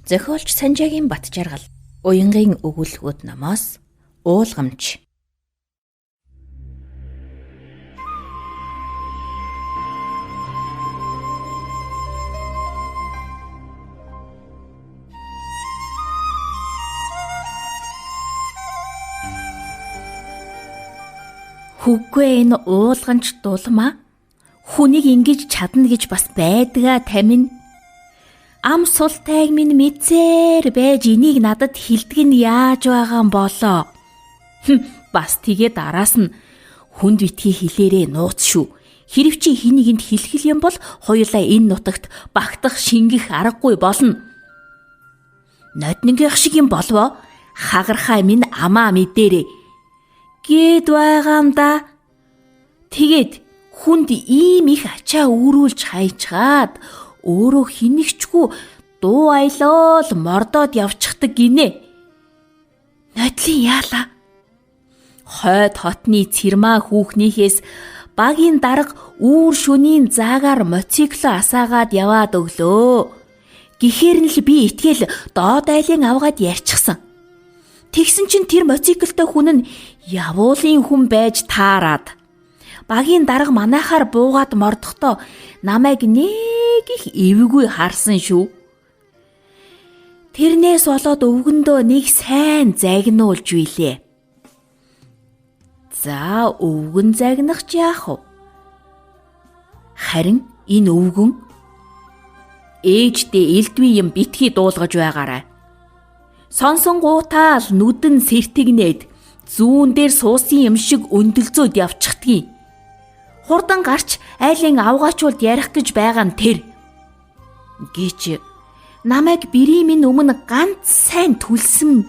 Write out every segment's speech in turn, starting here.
Зохиолч Санжаагийн Батжаргал. Уянгийн өгүүлбэрүүд номоос уулгамж. Хүггүй энэ уулганч дулмаа хүнийг ингэж чадна гэж бас байдгаа тамин. Ам султайг минь мэдсээр байж энийг надад хэлдэг нь яаж байгаа юм болоо. Бас тэгээ дараас нь хүнд битгий хэлээрээ нууц шүү. Хэрв чи хинийгэнд хэлхэл юм бол хоёулаа энэ нутагт багтах шингэх аргагүй болно. Ноднингийнх шиг юм болвоо хагархай минь амаа мэдээрээ гээд байгаа юм да. Тэгээд хүнд ийм их ачаа үүрүүлж хайчгаад өөрөө хинэгчгүй дуу аялал мордоод явчихдаг гинэ. Нодлын яалаа. Хойд хотны цэрмаа хүүхнийхээс багийн дарга үүр шөнийн заагаар мотоцикло асаагаад яваад өглөө. Гэхээр нь л би итгэл доод айлын авгаад ярьчихсан. Тэгсэн чинь тэр мотоциклтай хүн нь явуулын хүн байж таарад. Багийн дарга манайхаар буугаад мордохдоо намайг нэг их эвгүй харсан шүү. Тэрнээс болоод өвгөндөө нэг сайн загнуулж билээ. За өвгөн загнах ч яах вэ? Харин энэ өвгөн ээждээ элдвийн юм битгий дуулгаж байгаарай. Сонсон гутаал нүдэн сэртэгнээд зүүн дээр суусан юм шиг өндөлзөөд явчихдгийг. Хурдан гарч айлын авгаачуулд ярих гэж байгаа нь тэр. Гэж намайг бэрийн минь өмнө ганц сайн түлсэн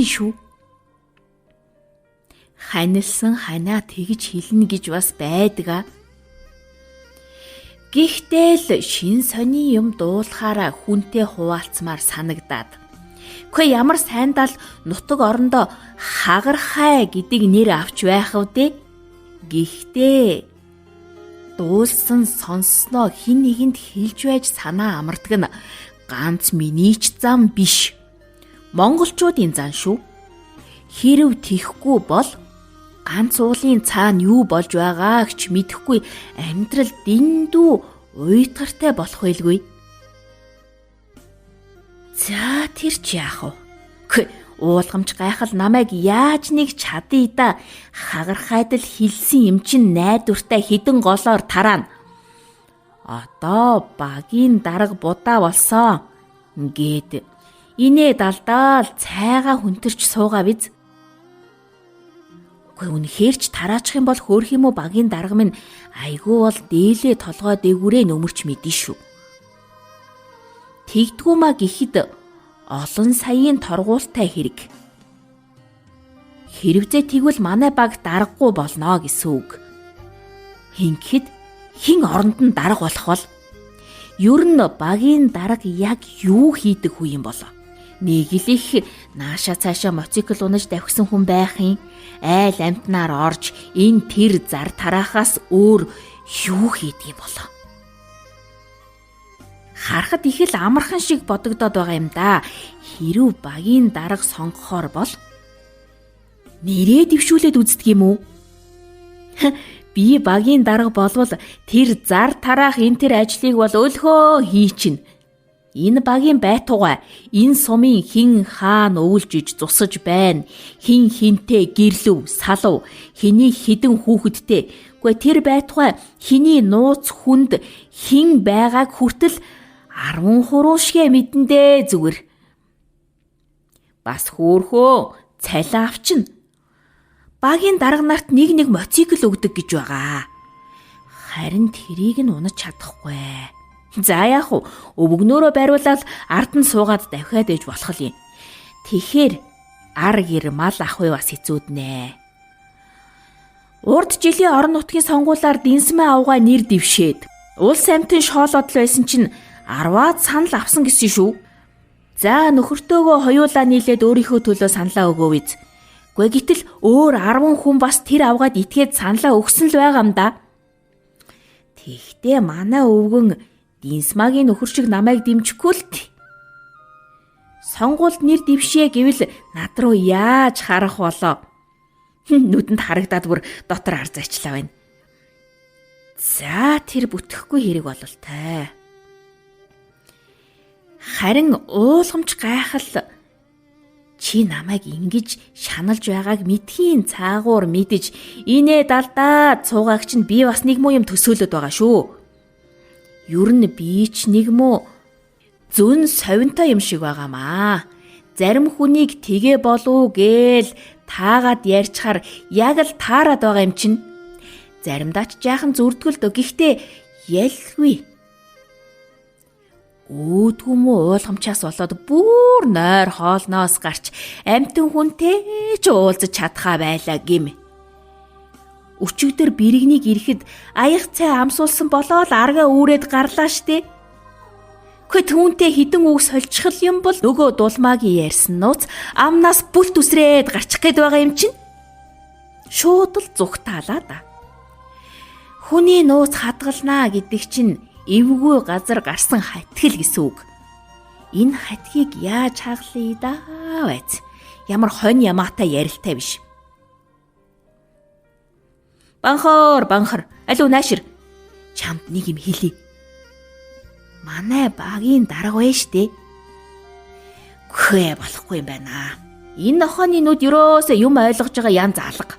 шүү. Ханилсан ханаа тэгж хэлнэ гэж бас байдгаа. Гэхдээ л шин сони юм дуулахаараа хүнтэй хуваалцмаар санагдаад. Гэхдээ ямар сайндаа л нутаг орондоо хагархай гэдэг нэр авч байх вэ? Гэхдээ дуулсан сонссноо хин нэгэнд хэлж байж санаа амардаг нь ганц миний ч зам биш. Монголчуудын зан шүү. Хэрв тийхгүй бол ганц уулын цаана юу болж байгааг ч мэдэхгүй амьдрал дэндүү уйтгартай болох байлгүй. За тэр ч яах вэ? Уулгамж гайхал намайг яаж нэг чадъя да. Хагархайд л хэлсэн юм чин найдвартай хідэн голоор тараана. Одоо багийн дарга будаа болсон. Ингээд инээ далдаал цайгаа хүнтэрч суугаа биз. Үнэхээр ч тараачих юм бол хөөх юм уу багийн дарга минь айгүй бол дээлээ толгой дээгүүрээ нөмөрч мэдэн шүү. Тэгдгүүмаа гэхэд олон саяын торгуултай хэрэг. Хэрвээ тэгвэл манай баг даргагүй болно гэсэн үг. Хинхэд хин оронд нь дарга болох бол ер нь багийн дарга яг юу хийдэг хүү юм болоо? Нэг л их нааша цаашаа мотоцикл унаж давхсан хүн байх юм. Айл амтнаар орж энэ тэр зар тараахаас өөр юу хийдэг юм болоо? Харахад их л амархан шиг бодогдоод байгаа юм да. Хэрв багийн дарга сонгохоор бол нэрээ дэвшүүлээд үздэг юм уу? Би багийн дарга болвол тэр зар тараах энэ тэр ажлыг бол өлхөө хийчин. Энэ багийн байтугай энэ сумын хин хаан өвлж иж зусаж байна. Хин хинтэй гэрлэв, салав, хэний хідэн хүүхэдтэй. Гэхдээ тэр байтугай хэний нууц хүнд хин байгааг хүртэл 10 хуруушгээ мэдэндээ зүгээр. Бас хөөхөө цалин авчин. Багийн дарга нарт нэг мотоцикл өгдөг гэж байгаа. Харин тэрийг нь унаж чадахгүй. За яах вэ? Өвгнөөрөө бариулаад ард нь суугаад давхиад ээж болох юм. Тэгэхээр ар гэр мал ахуй бас хэцүүднэ. Урд жилийн орон нутгийн сонгуулиар Дэнсмэ авгаа нэр дэвшээд улс амьтан шоолоод л байсан чинь 10-аад санал авсан гэсэн шүү. За нөхөртөөгөө хоёулаа нийлээд өөрийнхөө төлөө саналаа өгөө биз. Гэхдээ гэтэл өөр 10 хүн бас тэр авгаад итгээд саналаа өгсөн л байгаа юм да. Тэгтээ манай өвгөн Динсмагийн нөхөр шиг намайг дэмжихгүй л тий. Сонгуульд нэр дэвшээ гэвэл над руу яаж харах болоо? Нүдэнд харагдаад бүр дотор ар зайчлаа байна. За тэр бүтэхгүй хэрэг бололтой. Харин уулгамж гайхал чи намайг ингэж шаналж байгааг мэдхийн цаагуур мэдэж инээ далдаад цуугааг чинь би бас нэг муу юм төсөөлөд байгаа шүү. Ер нь би ч нэг муу зүн совинтой юм шиг байгаамаа. Зарим хүнийг тгээ болов гээл таагаад ярьчаар яг л таарад байгаа юм чинь. Заримдаа ч жаахан зүрдгэл дөө гэхдээ ялгүй. Өөдгөө мө уулгамчаас болоод бүр нойр хоолноос гарч амтэн хүнтэй ч уулзаж чадхаа байлаа гэм. Өчигдөр бэрэгнийг ирэхэд аяг цай амсуулсан болоо л аргаа үүрээд гарлаа штэ. Хөөе түүнтэй хідэн үг сольчихл юм бол нөгөө дулмаагийн ярьсан нууц амнаас бүлт үсрээд гарчих гээд байгаа юм чинь. Шууд л зүгтаалаа да. Хүний нууц хадгалнаа гэдэг чинь эвгүй газар гарсан хатгил гэсэн үг. Энэ хатгийг яаж хаглая даа байц. Ямар хонь ямаатай ярилтай биш. Банхар, алуу наашир. Чамд нэг юм хэлье. Манай багийн дарга вэ штэ. Хөөе болохгүй юм байна. Энэ нохооны нүд юроосоо юм ойлгож байгаа янз алга.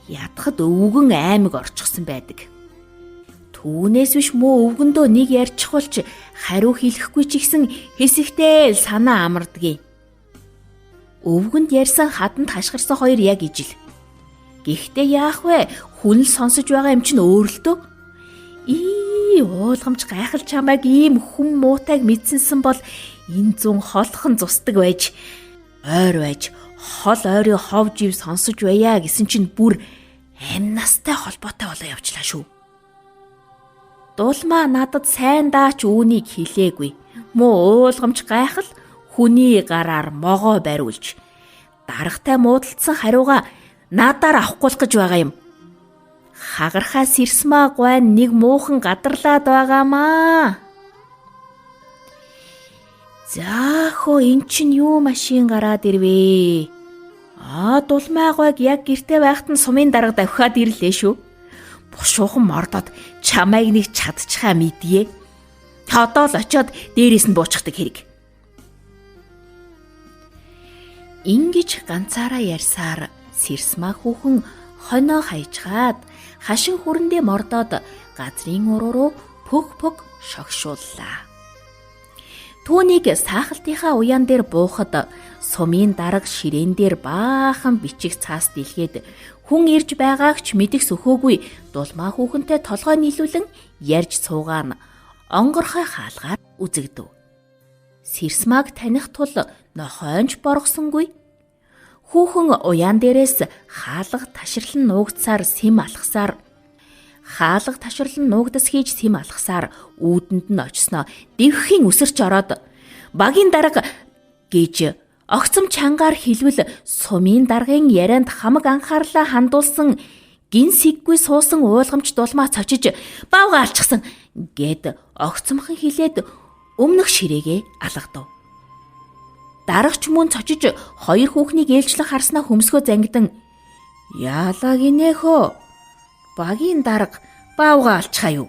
Ядахад өвгөн аймаг орчихсон байдаг. Түүнээс биш муу өвгөндөө нэг ярьчих болж хариу хэлэхгүй ч ихсэн хэсэгтэй л санаа амардгийг. Өвгөнд ярьсан хаданд хашгирсан хоёр яг ижил. Гэхдээ яах вэ? Хүн л сонсож байгаа юм чинь өөрлөлтөө. Уулгамж гайхал чамайг ийм хүм муутайг мэдсэнсэн бол энэ зүүн холхон зусдаг байж ойр байж хол ойрын ховж ив сонсож байя гэсэн чинь бүр амнастай холбоотой болоо явчлаа шүү. Дулмаа надад сайн даач үүнийг хэлээгүй. Муу уулгамж гайхал хүний гараар могоо бариулж даргатай муудалцсан хариугаа надаар авахгүй гэж байгаа юм. Хагархаа сэрсмаа гуайн нэг муухан гадарлаад байгаамаа. Заахоо эн чин юу машин гараад ирвэ? Дулмаа гуйг яг гэртээ байхад нь сумын дарга давхиад ирлээ шүү. Бушуухан мордоод чамайг нэг чадчихаа мэдье. Одоо л очиод дээрээс нь буучдаг хэрэг. Ингиж ганцаараа ярьсаар сэрсмаа хүүхэн хоноо хайжгаад хашин хүрэндээ мордоод газрын уруу пөг шогшууллаа. Түүнийг саахалтынхаа уян дээр буухад сумын дарга ширээн дээр баахан бичих цаас дэлгээд хүн ирж байгааг ч мэдэх сөхөөгүй дулмаа хүүхэнтэй толгой нийлүүлэн ярьж суугаан онгорхой хаалгаар үзэгдэв. Сэрсмааг таних тул нохойнч боргосонгүй. Хүүхэн уян дээрээс хаалга таширлан нуугдсаар сэм алхасаар үүдэнд нь очсноо дэвхийн өсөрч ороод багийн дарга гэж огцом чангаар хэлвэл сумын даргын ярианд хамаг анхаарлаа хандуулсан гин сэггүй суусан уулгамж дулмаа цочиж бавга алчихсан гэд огцомхон хэлээд өмнөх ширээгээ алгадав. Даргач мөн цочиж хоёр хүүхнийг ээлжлэх харснаа хөмсгөө зангидан яалаа гинэхөө багийн дарга бавга алчхаа юу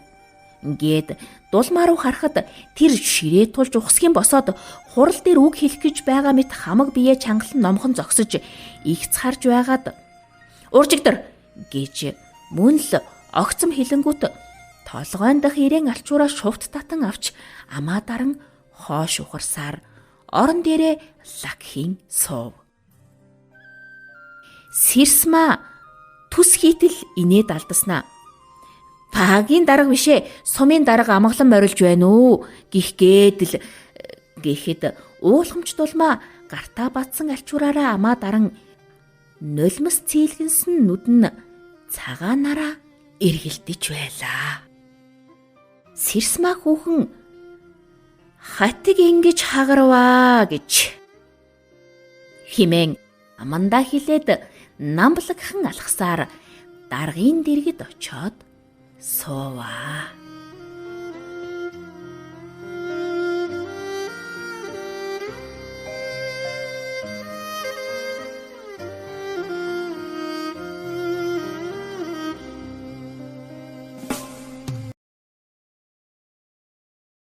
гэд дулмаа руу харахад тэр ширээ тулж ухсгийн босоод хурал дээр үг хэлэх гэж байгаа мэт хамаг бие чангалан номхон зогсож игц харж байгаад уржигдэр гэж мөн л огцом хилэнгүүт толгойн дах ирээн алчуураа шувт татан авч амаа даран хоош ухарсаар орон дээрээ лагхийн суув. Сэрсмаа түс хийтэл инээд алдаснаа. Багийн дарга бишээ, сумын дарга амгалан морилж байна уу гэхэд уулгамж дулмаа гартаа батсан алчуураараа амаа даран нулимс цэйлгэнсэн нүд нь цагаанаараа эргэлдэж байлаа. Сэрсмаа хүүхэн хатиг ингэж хагарваа гэж химэн амандаа хэлээд намблагхан алхасаар даргын дэргэд очоод сууваа.